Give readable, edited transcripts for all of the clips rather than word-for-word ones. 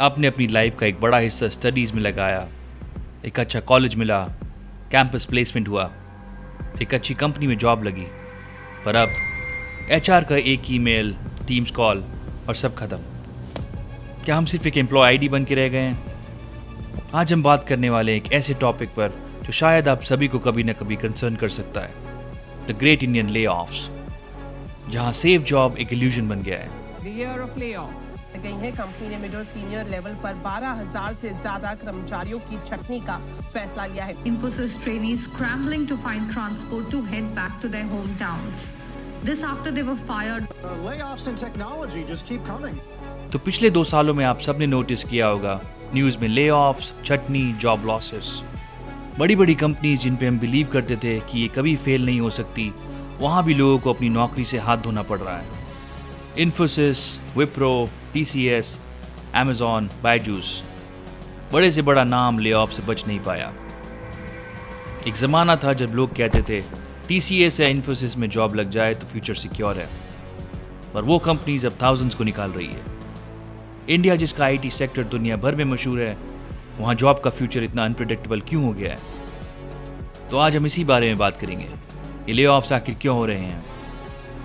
आपने अपनी लाइफ का एक बड़ा हिस्सा स्टडीज़ में लगाया, एक अच्छा कॉलेज मिला, कैंपस प्लेसमेंट हुआ, एक अच्छी कंपनी में जॉब लगी, पर अब एचआर का एक ईमेल, टीम्स कॉल और सब खत्म। क्या हम सिर्फ एक एम्प्लॉय आईडी बन के रह गए हैं? आज हम बात करने वाले हैं एक ऐसे टॉपिक पर जो शायद आप सभी को कभी ना कभी कंसर्न कर सकता है, द ग्रेट इंडियन ले ऑफ्स, जहां सेफ जॉब एक इल्यूजन बन गया है। The year of layoffs गई है। कंपनी ने मिड और सीनियर लेवल पर 12,000 से ज्यादा कर्मचारियों की छटनी का फैसला लिया है। Infosys trainees scrambling to find transport to head back to their hometowns. This after they were fired. Layoffs in technology just keep coming. तो पिछले 2 सालों में आप सबने नोटिस किया होगा न्यूज़ में ले ऑफ्स, छटनी, जॉब लॉसेस। बड़ी बड़ी कंपनीज जिन पे हम बिलीव करते थे कि ये कभी फेल नहीं हो सकती, वहाँ भी लोगों को अपनी नौकरी से हाथ धोना पड़ रहा है। इन्फोसिस, विप्रो, TCS, Amazon, बायजूस, बड़े से बड़ा नाम ले ऑफ से बच नहीं पाया। एक ज़माना था जब लोग कहते थे TCS या इन्फोसिस में जॉब लग जाए तो फ्यूचर सिक्योर है, पर वो कंपनीज अब थाउजेंड्स को निकाल रही है। इंडिया जिसका IT सेक्टर दुनिया भर में मशहूर है, वहाँ जॉब का फ्यूचर इतना अनप्रेडिक्टेबल क्यों हो गया है? तो आज हम इसी बारे में बात करेंगे। ये ले ऑफ्स आखिर क्यों हो रहे हैं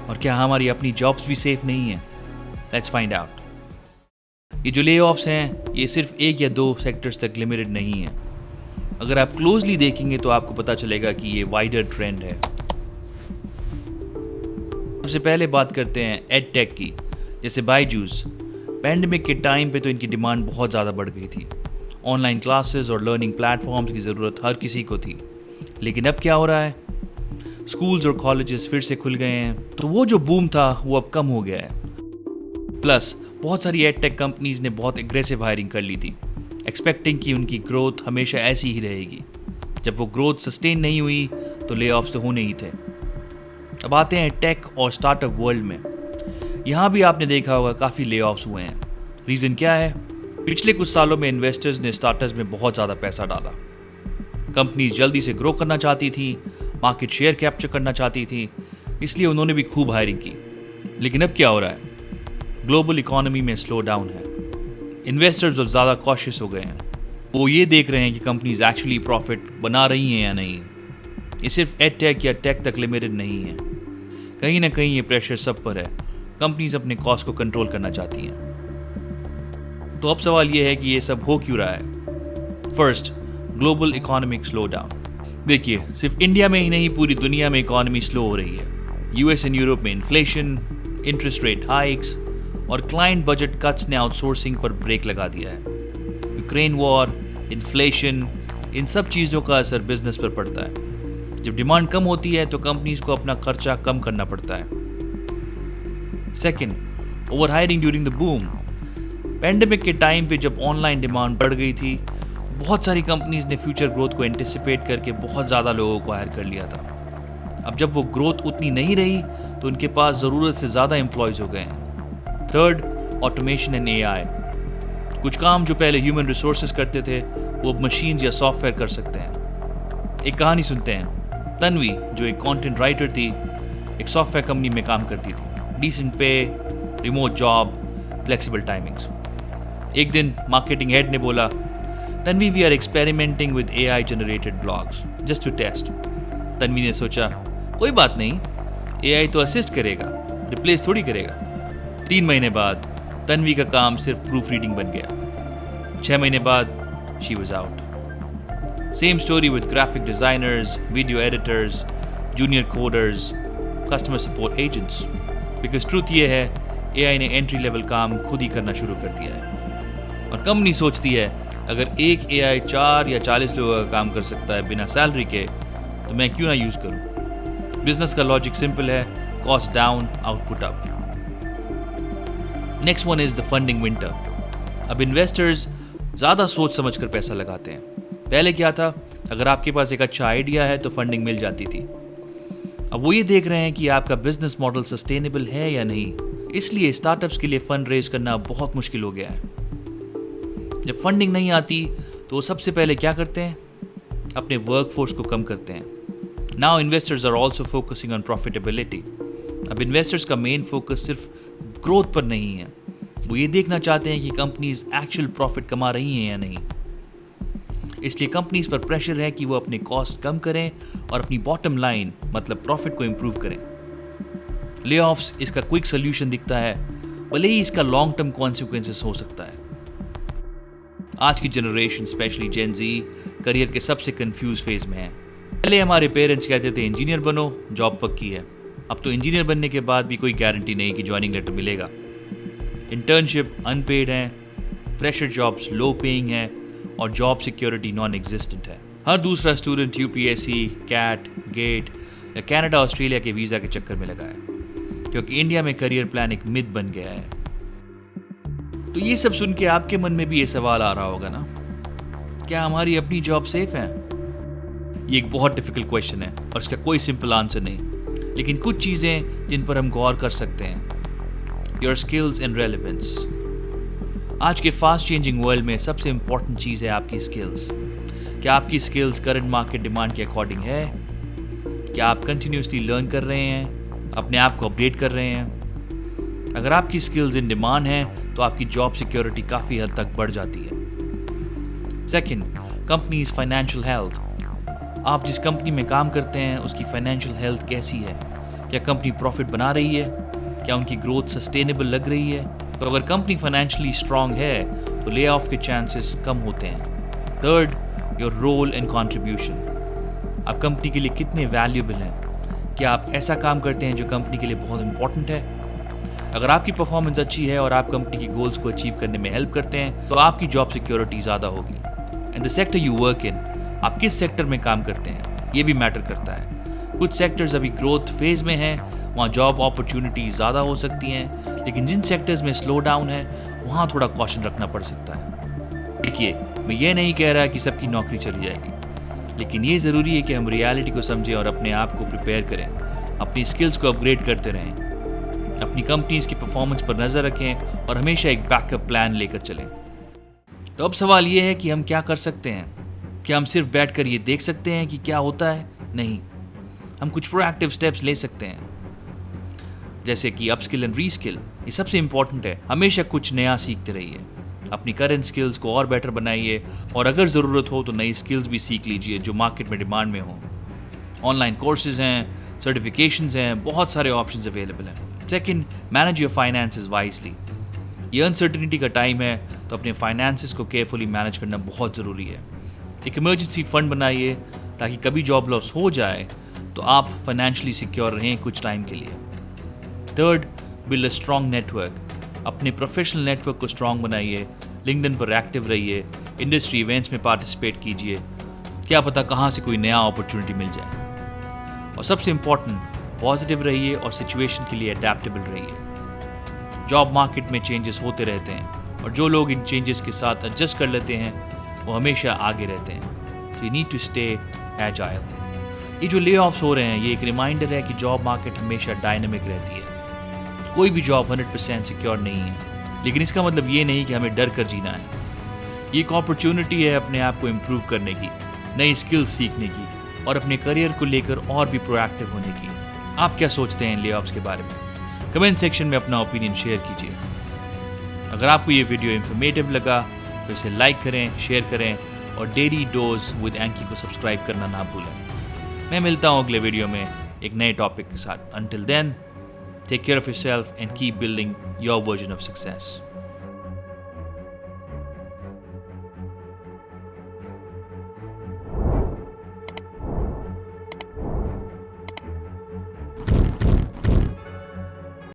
और क्या हमारी अपनी जॉब्स भी सेफ नहीं है? Let's find out. ये जो ले ऑफ्स हैं, ये सिर्फ 1 या 2 सेक्टर्स तक लिमिटेड नहीं है। अगर आप क्लोजली देखेंगे तो आपको पता चलेगा कि ये वाइडर ट्रेंड है। सबसे पहले बात करते हैं एड टेक की, जैसे बायजूस। पैंडेमिक के टाइम पे तो इनकी डिमांड बहुत ज़्यादा बढ़ गई थी। ऑनलाइन क्लासेस और लर्निंग प्लेटफॉर्म्स की ज़रूरत हर किसी को थी। लेकिन अब क्या हो रहा है? स्कूल्स और कॉलेजेस फिर से खुल गए हैं, तो वो जो बूम था वो अब कम हो गया है। प्लस बहुत सारी एड टेक कंपनीज ने बहुत एग्रेसिव हायरिंग कर ली थी, एक्सपेक्टिंग कि उनकी ग्रोथ हमेशा ऐसी ही रहेगी। जब वो ग्रोथ सस्टेन नहीं हुई तो ले ऑफ्स तो होने ही थे। अब आते हैं टेक और स्टार्टअप वर्ल्ड में। यहाँ भी आपने देखा होगा काफ़ी ले ऑफ्स हुए हैं। रीज़न क्या है? पिछले कुछ सालों में इन्वेस्टर्स ने स्टार्टअप्स में बहुत ज़्यादा पैसा डाला। कंपनीज जल्दी से ग्रो करना चाहती थी, मार्केट शेयर कैप्चर करना चाहती थी, इसलिए उन्होंने भी खूब हायरिंग की। लेकिन अब क्या हो रहा है? ग्लोबल इकोनॉमी में स्लो डाउन है। इन्वेस्टर्स अब ज़्यादा कॉशियस हो गए हैं। वो ये देख रहे हैं कि कंपनीज एक्चुअली प्रॉफिट बना रही हैं या नहीं। ये सिर्फ एड टेक या टेक तक लिमिटेड नहीं है। कहीं ना कहीं ये प्रेशर सब पर है। कंपनीज अपने कॉस्ट को कंट्रोल करना चाहती हैं। तो अब सवाल ये है कि ये सब हो क्यों रहा है? First, global economic slow down. देखिए, सिर्फ इंडिया में ही नहीं, पूरी दुनिया में इकोनॉमी स्लो हो रही है। US एंड यूरोप में इन्फ्लेशन, इंटरेस्ट रेट हाइक्स और क्लाइंट बजट कट्स ने आउटसोर्सिंग पर ब्रेक लगा दिया है। यूक्रेन वॉर, इन्फ्लेशन, इन सब चीज़ों का असर बिजनेस पर पड़ता है। जब डिमांड कम होती है तो कंपनीज को अपना खर्चा कम करना पड़ता है। Second, over hiring during the boom. Pandemic के टाइम पे जब ऑनलाइन डिमांड बढ़ गई थी, बहुत सारी कंपनीज ने फ्यूचर ग्रोथ को एंटिसिपेट करके बहुत ज़्यादा लोगों को हायर कर लिया था। अब जब वो ग्रोथ उतनी नहीं रही तो उनके पास ज़रूरत से ज़्यादा एम्प्लॉयज़ हो गए हैं। Third, automation and AI। कुछ काम जो पहले ह्यूमन रिसोर्सेज करते थे, वो अब मशीन्स या सॉफ्टवेयर कर सकते हैं। एक कहानी सुनते हैं। तन्वी, जो एक कंटेंट राइटर थी, एक सॉफ्टवेयर कंपनी में काम करती थी। डिसेंट पे, रिमोट जॉब, फ्लेक्सिबल टाइमिंग्स। एक दिन मार्केटिंग हेड ने बोला, Tanvi, we are experimenting with AI generated blogs just to test. Tanvi ने सोचा, कोई बात नहीं, AI तो असिस्ट करेगा, रिप्लेस थोड़ी करेगा। 3 महीने बाद तन्वी का काम सिर्फ प्रूफ रीडिंग बन गया। 6 महीने बाद she was out. Same story with graphic designers, video editors, junior coders, customer support agents. Because truth ये है, AI ने एंट्री लेवल काम खुद ही करना शुरू कर दिया है। और कंपनी सोचती है, अगर एक AI 4 या 40 लोगों का काम कर सकता है बिना सैलरी के, तो मैं क्यों ना यूज़ करूं? बिजनेस का लॉजिक सिंपल है, cost down, output up. Next one is the funding winter. अब इन्वेस्टर्स ज़्यादा सोच समझ कर पैसा लगाते हैं। पहले क्या था, अगर आपके पास एक अच्छा आइडिया है तो फंडिंग मिल जाती थी। अब वो ये देख रहे हैं कि आपका बिजनेस मॉडल सस्टेनेबल है या नहीं, इसलिए स्टार्टअप्स के लिए फंड रेज करना बहुत मुश्किल हो गया है। जब फंडिंग नहीं आती तो वो सबसे पहले क्या करते हैं? अपने वर्कफोर्स को कम करते हैं। Now investors are also focusing on profitability. अब इन्वेस्टर्स का मेन फोकस सिर्फ ग्रोथ पर नहीं है, वो ये देखना चाहते हैं कि कंपनीज एक्चुअल प्रॉफिट कमा रही हैं या नहीं। इसलिए कंपनीज पर प्रेशर है कि वो अपने कॉस्ट कम करें और अपनी बॉटम लाइन मतलब प्रॉफिट को इम्प्रूव करें। ले-ऑफ्स इसका क्विक सोल्यूशन दिखता है, भले ही इसका लॉन्ग टर्म कॉन्सिक्वेंसेस हो सकता है। आज की जनरेशन स्पेशली जेन ज़ी करियर के सबसे कंफ्यूज फेज में है। पहले हमारे पेरेंट्स कहते थे इंजीनियर बनो, जॉब पक्की है। अब तो इंजीनियर बनने के बाद भी कोई गारंटी नहीं कि ज्वाइनिंग लेटर मिलेगा। इंटर्नशिप अनपेड है, फ्रेशर जॉब्स लो पेइंग है और जॉब सिक्योरिटी नॉन एग्जिस्टेंट है। हर दूसरा स्टूडेंट यूपीएससी, कैट, गेट या कनाडा ऑस्ट्रेलिया के वीज़ा के चक्कर में लगा है, क्योंकि इंडिया में करियर प्लान एक मिथ बन गया है। तो ये सब सुन के आपके मन में भी ये सवाल आ रहा होगा ना, क्या हमारी अपनी जॉब सेफ है? ये एक बहुत डिफिकल्ट क्वेश्चन है और इसका कोई सिंपल आंसर नहीं, लेकिन कुछ चीज़ें जिन पर हम गौर कर सकते हैं। Your skills and relevance. आज के फास्ट चेंजिंग वर्ल्ड में सबसे इंपॉर्टेंट चीज़ है आपकी स्किल्स। क्या आपकी स्किल्स करंट मार्केट डिमांड के अकॉर्डिंग है? क्या आप कंटिन्यूसली लर्न कर रहे हैं, अपने आप को अपडेट कर रहे हैं? अगर आपकी स्किल्स इन डिमांड हैं तो आपकी जॉब सिक्योरिटी काफ़ी हद तक बढ़ जाती है। Second, companies financial health. आप जिस कंपनी में काम करते हैं उसकी फाइनेंशियल हेल्थ कैसी है? क्या कंपनी प्रॉफिट बना रही है? क्या उनकी ग्रोथ सस्टेनेबल लग रही है? तो अगर कंपनी फाइनेंशियली स्ट्रांग है तो ले ऑफ के चांसेस कम होते हैं। Third, your role and contribution. आप कंपनी के लिए कितने वैल्यूएबल हैं? क्या आप ऐसा काम करते हैं जो कंपनी के लिए बहुत इंपॉर्टेंट है? अगर आपकी परफॉर्मेंस अच्छी है और आप कंपनी की गोल्स को अचीव करने में हेल्प करते हैं तो आपकी जॉब सिक्योरिटी ज़्यादा होगी। And the sector you work in, आप किस सेक्टर में काम करते हैं ये भी मैटर करता है। कुछ सेक्टर्स अभी ग्रोथ फेज में हैं, वहाँ जॉब अपॉर्चुनिटी ज़्यादा हो सकती हैं, लेकिन जिन सेक्टर्स में स्लो डाउन है वहाँ थोड़ा कॉशन रखना पड़ सकता है। देखिए, मैं ये नहीं कह रहा कि सबकी नौकरी चली जाएगी, लेकिन ये ज़रूरी है कि हम रियलिटी को समझें और अपने आप को प्रिपेयर करें, अपनी स्किल्स को अपग्रेड करते रहें, अपनी कंपनीज की परफॉर्मेंस पर नज़र रखें और हमेशा एक बैकअप प्लान लेकर चलें। तो अब सवाल ये है कि हम क्या कर सकते हैं? क्या हम सिर्फ बैठकर ये देख सकते हैं कि क्या होता है? नहीं, हम कुछ प्रोएक्टिव स्टेप्स ले सकते हैं, जैसे कि अपस्किल एंड रीस्किल। ये सबसे इंपॉर्टेंट है। हमेशा कुछ नया सीखते रहिए, अपनी करंट स्किल्स को और बेटर बनाइए और अगर ज़रूरत हो तो नई स्किल्स भी सीख लीजिए जो मार्केट में डिमांड में हो। ऑनलाइन कोर्सेज हैं, सर्टिफिकेशंस हैं, बहुत सारे ऑप्शंस अवेलेबल हैं। Second, manage your finances wisely. ये अनसर्टेनिटी का टाइम है तो अपने फाइनेंसेस को केयरफुली मैनेज करना बहुत ज़रूरी है। एक इमरजेंसी फंड बनाइए ताकि कभी जॉब लॉस हो जाए तो आप फाइनेंशियली सिक्योर रहें कुछ टाइम के लिए। Third, build a strong network. अपने प्रोफेशनल नेटवर्क को स्ट्रॉन्ग बनाइए, लिंक्डइन पर एक्टिव रहिए, इंडस्ट्री इवेंट्स में पार्टिसिपेट कीजिए, क्या पता कहाँ से कोई नया अपॉर्चुनिटी मिल जाए। और सबसे इम्पॉर्टेंट, पॉजिटिव रहिए और सिचुएशन के लिए अडेप्टेबल रहिए। जॉब मार्केट में चेंजेस होते रहते हैं और जो लोग इन चेंजेस के साथ एडजस्ट कर लेते हैं वो हमेशा आगे रहते हैं। तो you need to stay agile. ये जो ले ऑफ्स हो रहे हैं ये एक रिमाइंडर है कि जॉब मार्केट हमेशा डायनामिक रहती है। कोई भी जॉब 100% सिक्योर नहीं है, लेकिन इसका मतलब ये नहीं कि हमें डर कर जीना है। ये एक अपॉर्चुनिटी है अपने आप को इम्प्रूव करने की, नई स्किल्स सीखने की और अपने करियर को लेकर और भी प्रोएक्टिव होने की। आप क्या सोचते हैं ले ऑफ्स के बारे में? कमेंट सेक्शन में अपना ओपिनियन शेयर कीजिए। अगर आपको ये वीडियो इन्फॉर्मेटिव लगा तो इसे लाइक करें, शेयर करें और डेली डोज विद एंकी को सब्सक्राइब करना ना भूलें। मैं मिलता हूँ अगले वीडियो में एक नए टॉपिक के साथ। Until then, take care of yourself and keep building your version of success.